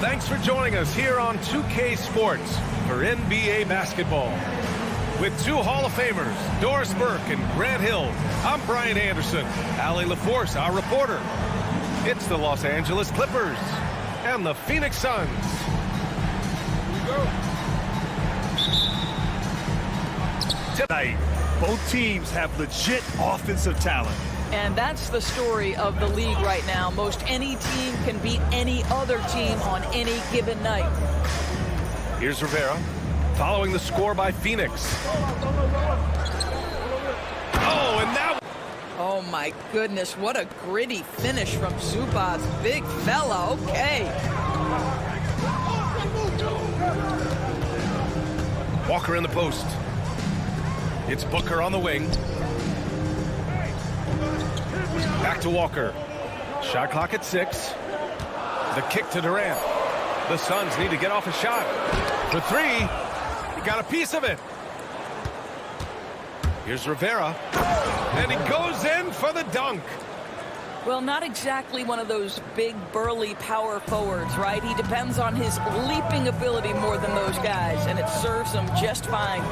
Thanks for joining us here on 2K Sports for NBA basketball. With two Hall of Famers, Doris Burke and Grant Hill, I'm Brian Anderson. Allie LaForce, our reporter. It's the Los Angeles Clippers and the Phoenix Suns. Tonight, both teams have legit offensive talent. And that's the story of the league right now. Most any team can beat any other team on any given night. Here's Rivera, following the score by Phoenix. Oh, and that... Oh, my goodness. What a gritty finish from Zubac. Big fella. Okay. Walker in the post. It's Booker on the wing. Back to Walker. Shot clock at 6. The kick to Durant. The Suns need to get off a shot. For 3. He got a piece of it. Here's Rivera. And he goes in for the dunk. Well, not exactly one of those big, burly power forwards, right? He depends on his leaping ability more than those guys, and it serves him just fine.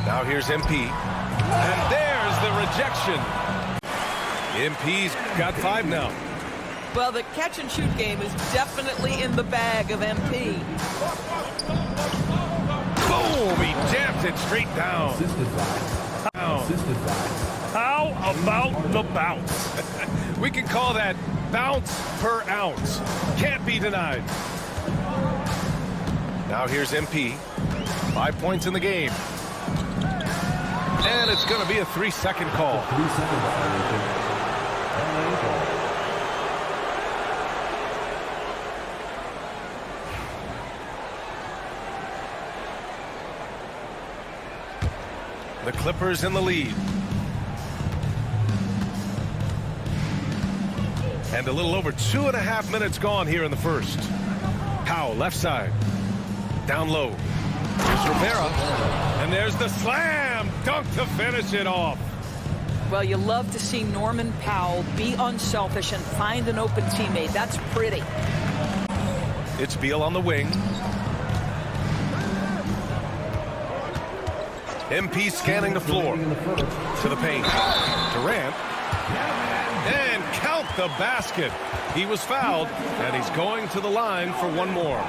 Now here's MP. And there's the rejection. MP's got 5 now. Well, the catch-and-shoot game is definitely in the bag of MP. Boom! He jams it straight down. How about the bounce? We can call that bounce per ounce. Can't be denied. Now here's MP. 5 points in the game. And it's going to be a 3-second call. 3-second violation. The Clippers in the lead. And a little over 2.5 minutes gone here in the first. Powell, left side. Down low. Here's Rivera. And there's the slam dunk to finish it off. Well, you love to see Norman Powell be unselfish and find an open teammate. That's pretty. It's Beal on the wing. MP scanning the floor. To the paint. Durant. And count the basket. He was fouled, and he's going to the line for one more.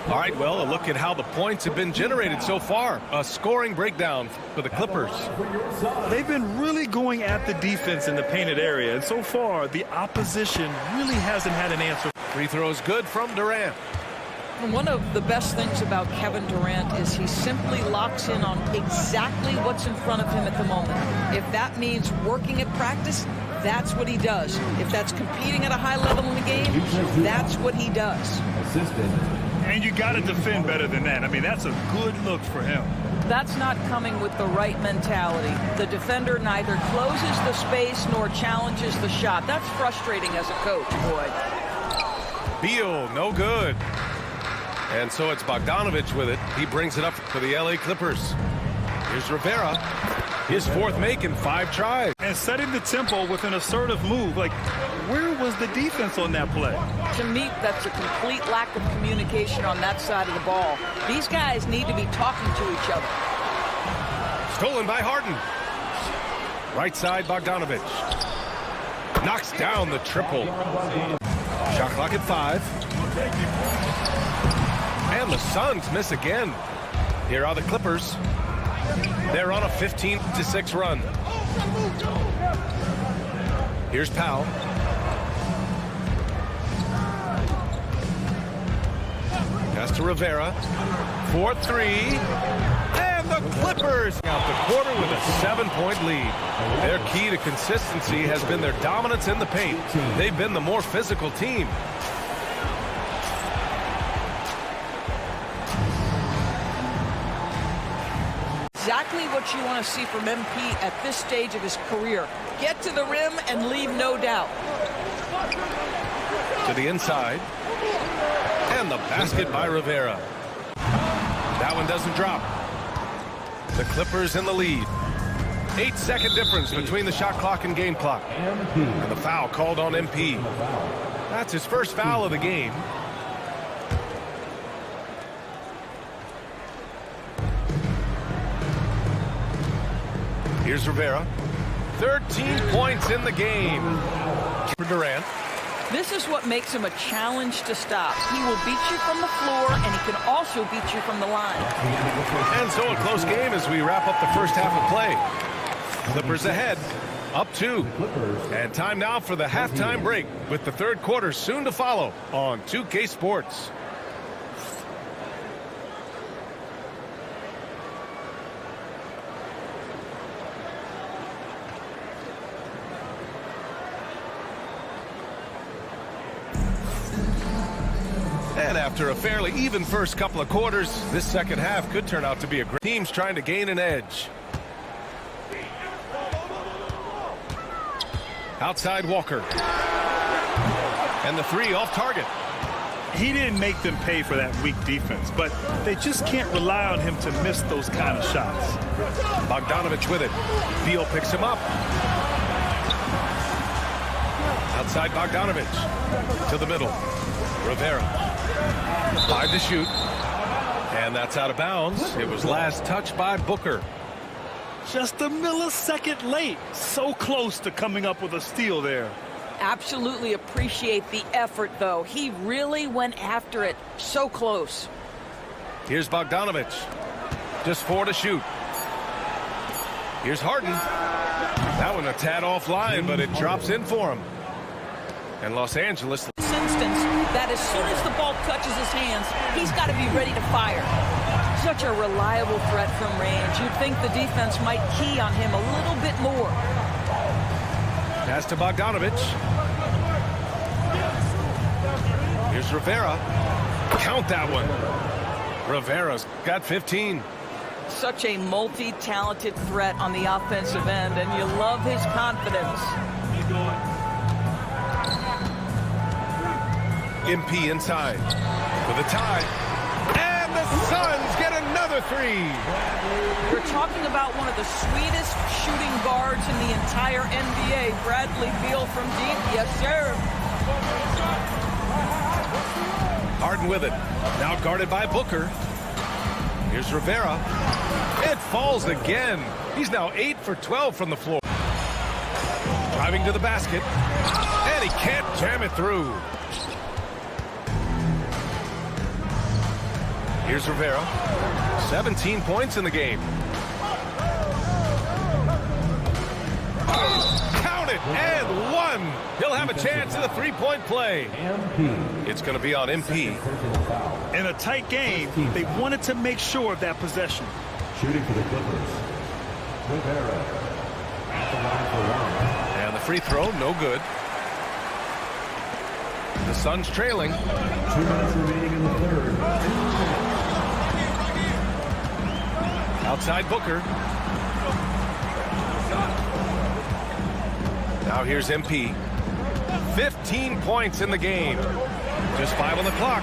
All right, well, a look at how the points have been generated so far. A scoring breakdown for the Clippers. They've been really going at the defense in the painted area, and so far, the opposition really hasn't had an answer. Free throws good from Durant. And one of the best things about Kevin Durant is he simply locks in on exactly what's in front of him at the moment. If that means working at practice, that's what he does. If that's competing at a high level in the game, that's what he does. And you got to defend better than that. I mean, that's a good look for him. That's not coming with the right mentality. The defender neither closes the space nor challenges the shot. That's frustrating as a coach, boy. Beal, no good. And so it's Bogdanovich with it. He brings it up for the LA Clippers. Here's Rivera. His 4th make in 5 tries. And setting the tempo with an assertive move. Like, where was the defense on that play? To me, that's a complete lack of communication on that side of the ball. These guys need to be talking to each other. Stolen by Harden. Right side, Bogdanovich. Knocks down the triple. Shot clock at 5. And the Suns miss again. Here are the Clippers. They're on a 15-6 run. Here's Powell. Pass to Rivera. 4-3. And the Clippers out the quarter with a 7-point lead. Their key to consistency has been their dominance in the paint. They've been the more physical team. Exactly what you want to see from MP at this stage of his career. Get to the rim and leave no doubt. To the inside. And the basket by Rivera. That one doesn't drop. The Clippers in the lead. 8-second difference between the shot clock and game clock. And the foul called on MP. That's his first foul of the game. Here's Rivera. 13 points in the game for Durant. This is what makes him a challenge to stop. He will beat you from the floor, and he can also beat you from the line. And so a close game as we wrap up the first half of play. Clippers ahead, up 2. And time now for the halftime break, with the third quarter soon to follow on 2K Sports. And after a fairly even first couple of quarters, this second half could turn out to be a great team's trying to gain an edge. Outside Walker. And the 3 off target. He didn't make them pay for that weak defense, but they just can't rely on him to miss those kind of shots. Bogdanovich with it. Beal picks him up. Outside Bogdanovich. To the middle. Rivera. 5 to shoot. And that's out of bounds. It was last touched by Booker. Just a millisecond late. So close to coming up with a steal there. Absolutely appreciate the effort, though. He really went after it. So close. Here's Bogdanovich. Just 4 to shoot. Here's Harden. That one a tad offline, but it drops in for him. And Los Angeles. This instance, that as soon as the ball touches his hands, he's got to be ready to fire. Such a reliable threat from range. You'd think the defense might key on him a little bit more. Pass to Bogdanovich. Here's Rivera. Count that one. Rivera's got 15. Such a multi-talented threat on the offensive end, and you love his confidence. MP inside for the tie. And the Suns get another 3. We're talking about one of the sweetest shooting guards in the entire NBA. Bradley Beal from deep. Yes, sir. Harden with it. Now guarded by Booker. Here's Rivera. It falls again. He's now 8 for 12 from the floor. Driving to the basket. And he can't jam it through. Here's Rivera. 17 points in the game. Count it, and 1. He'll have a chance at a 3-point play. It's going to be on MP. In a tight game, they wanted to make sure of that possession. Shooting for the Clippers. Rivera at the line for 1. And the free throw, no good. The Suns trailing. 2 minutes remaining in the third. Outside Booker. Now here's MP. 15 points in the game. Just 5 on the clock.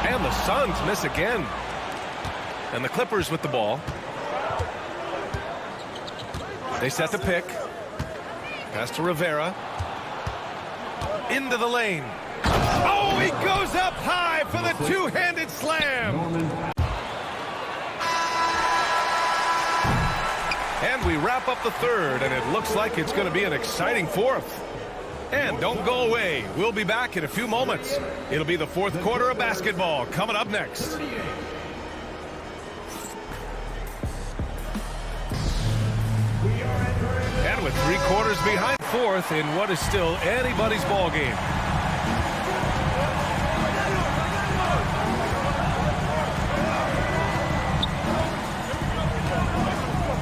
And the Suns miss again. And the Clippers with the ball. They set the pick. Pass to Rivera. Into the lane. Oh, he goes up high for the two-handed slam. And we wrap up the third, and it looks like it's going to be an exciting fourth. And don't go away. We'll be back in a few moments. It'll be the fourth quarter of basketball coming up next. And with 3 quarters behind fourth in what is still anybody's ball game.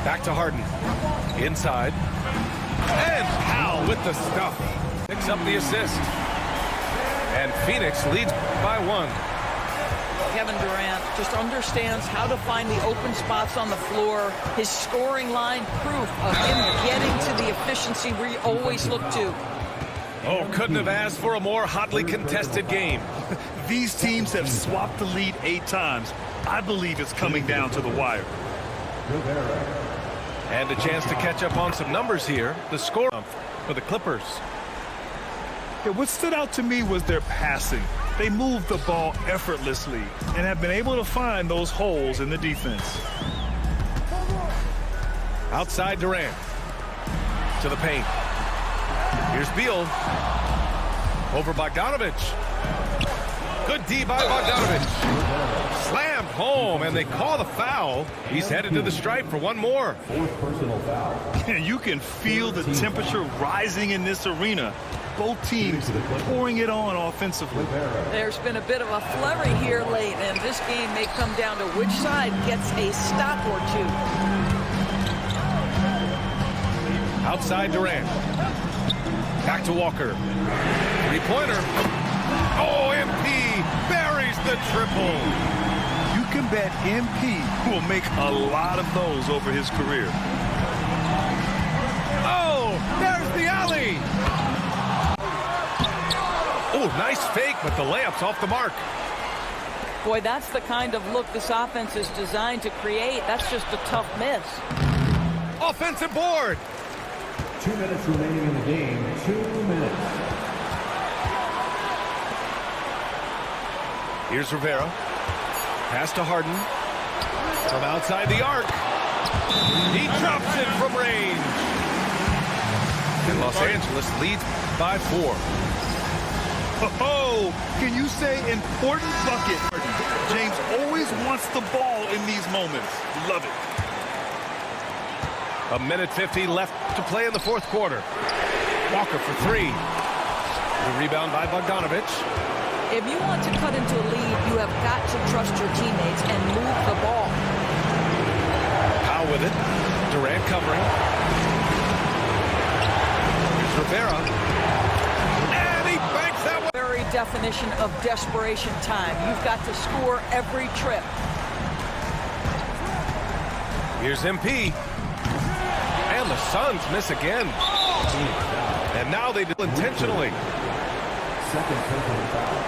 Back to Harden. Inside. And Powell with the stuff. Picks up the assist. And Phoenix leads by 1. Kevin Durant just understands how to find the open spots on the floor. His scoring line, proof of him getting to the efficiency we always look to. Oh, couldn't have asked for a more hotly contested game. These teams have swapped the lead 8 times. I believe it's coming down to the wire. And a chance to catch up on some numbers here. The score for the Clippers. Yeah, what stood out to me was their passing. They moved the ball effortlessly and have been able to find those holes in the defense. Outside Durant. To the paint. Here's Beal. Over Bogdanovic. Good D by Bogdanovic. Slammed home, and they call the foul. He's headed to the stripe for one more. Fourth personal foul. You can feel the temperature rising in this arena. Both teams pouring it on offensively. There's been a bit of a flurry here late, and this game may come down to which side gets a stop or two. Outside Durant. Back to Walker. Three-pointer. Oh, MP buries the triple. You can bet MP will make a lot of those over his career. Oh, there's the alley. Oh, nice fake, but the layup's off the mark. Boy, that's the kind of look this offense is designed to create. That's just a tough miss. Offensive board. 2 minutes remaining in the game. 2 minutes. Here's Rivera. Pass to Harden. From outside the arc. He drops it from range. And Los Angeles leads by 4. Oh, can you say important bucket? James always wants the ball in these moments. Love it. A minute 50 left to play in the fourth quarter. Walker for 3. The rebound by Bogdanovic. If you want to cut into a lead, you have got to trust your teammates and move the ball. Powell with it. Durant covering. Here's Rivera. And he banks that one. Very definition of desperation time. You've got to score every trip. Here's MP. And the Suns miss again. And now they do intentionally. Second personal foul.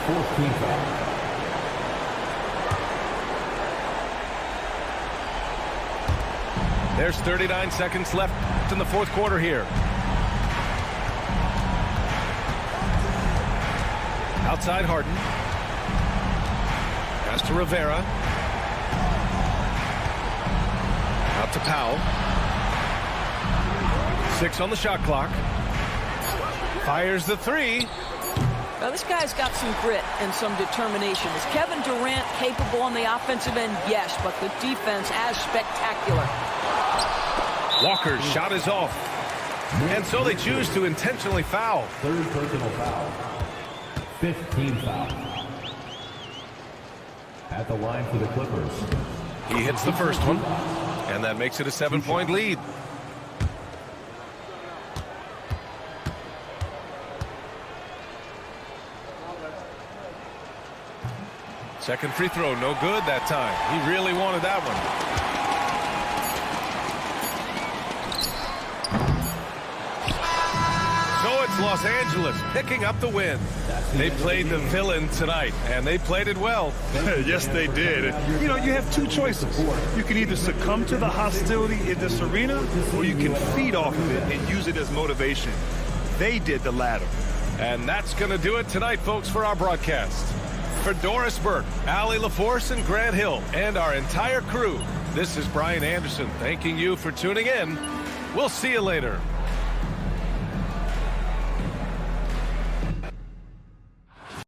14th foul. There's 39 seconds left in the fourth quarter here. Outside Harden. Pass to Rivera. Out to Powell. 6 on the shot clock. Fires the 3. Now, this guy's got some grit and some determination. Is Kevin Durant capable on the offensive end? Yes, but the defense as spectacular. Walker's shot is off. And so they choose to intentionally foul. Third personal foul. 15th foul. At the line for the Clippers. He hits the first one. And that makes it a 7-point lead. Second free throw, no good that time. He really wanted that one. So it's Los Angeles picking up the win. They played the villain tonight, and they played it well. Yes, they did. You know, you have two choices. You can either succumb to the hostility in this arena, or you can feed off of it and use it as motivation. They did the latter. And that's going to do it tonight, folks, for our broadcast. For Doris Burke, Allie LaForce, and Grant Hill, and our entire crew, this is Brian Anderson thanking you for tuning in. We'll see you later.